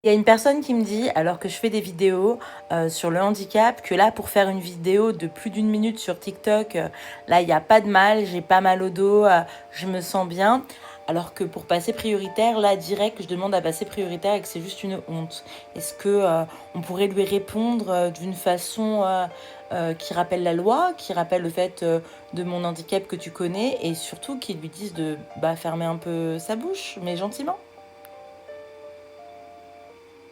Il y a une personne qui me dit, alors que je fais des vidéos sur le handicap, que là, pour faire une vidéo de plus d'une minute sur TikTok, là, il n'y a pas de mal, j'ai pas mal au dos, je me sens bien. Alors que pour passer prioritaire, là, direct, je demande à passer prioritaire et que c'est juste une honte. Est-ce que on pourrait lui répondre d'une façon qui rappelle la loi, qui rappelle le fait de mon handicap que tu connais, et surtout qui lui dise de fermer un peu sa bouche, mais gentiment?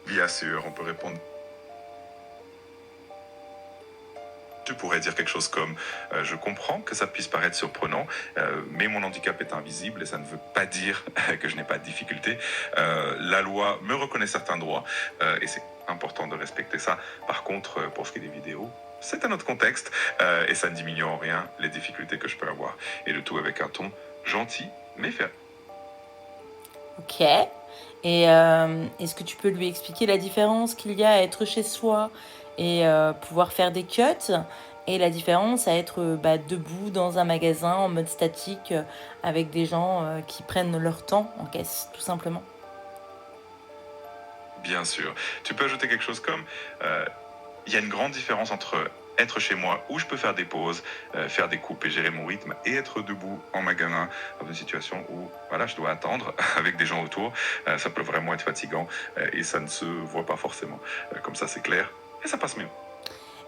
Bien sûr, on peut répondre. Tu pourrais dire quelque chose comme je comprends que ça puisse paraître surprenant, mais mon handicap est invisible et ça ne veut pas dire que je n'ai pas de difficulté. La loi me reconnaît certains droits et c'est important de respecter ça. Par contre, pour ce qui est des vidéos, c'est un autre contexte et ça ne diminue en rien les difficultés que je peux avoir. Et le tout avec un ton gentil mais ferme. Ok. Et est-ce que tu peux lui expliquer la différence qu'il y a à être chez soi et pouvoir faire des cuts et la différence à être debout dans un magasin en mode statique avec des gens qui prennent leur temps en caisse, tout simplement. Bien sûr. Tu peux ajouter quelque chose comme il y a une grande différence entre être chez moi où je peux faire des pauses, faire des coupes et gérer mon rythme et être debout en magasin dans une situation où voilà, je dois attendre avec des gens autour. Ça peut vraiment être fatigant et ça ne se voit pas forcément. Comme ça, c'est clair et ça passe mieux.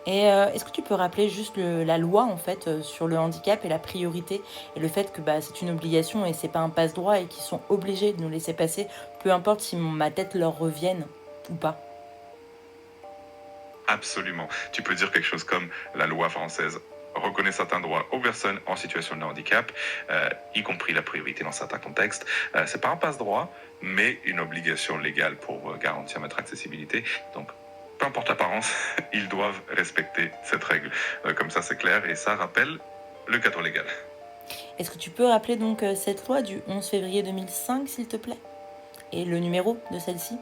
Et est-ce que tu peux rappeler juste la loi en fait sur le handicap et la priorité et le fait que c'est une obligation et c'est pas un passe-droit et qu'ils sont obligés de nous laisser passer, peu importe si ma tête leur revienne ou pas. Absolument. Tu peux dire quelque chose comme la loi française reconnaît certains droits aux personnes en situation de handicap, y compris la priorité dans certains contextes. C'est pas un passe-droit, mais une obligation légale pour garantir notre accessibilité. Donc, peu importe l'apparence, ils doivent respecter cette règle. Comme ça, c'est clair et ça rappelle le cadre légal. Est-ce que tu peux rappeler donc cette loi du 11 février 2005, s'il te plaît? Et le numéro de celle-ci?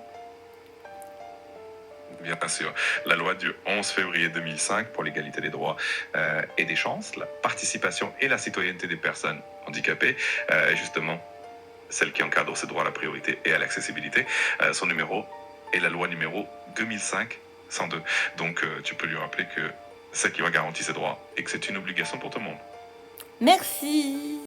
Bien sûr, la loi du 11 février 2005 pour l'égalité des droits et des chances, la participation et la citoyenneté des personnes handicapées, est justement celle qui encadre ces droits à la priorité et à l'accessibilité. Son numéro est la loi numéro 2005-102. Donc tu peux lui rappeler que c'est qui va garantir ces droits et que c'est une obligation pour tout le monde. Merci.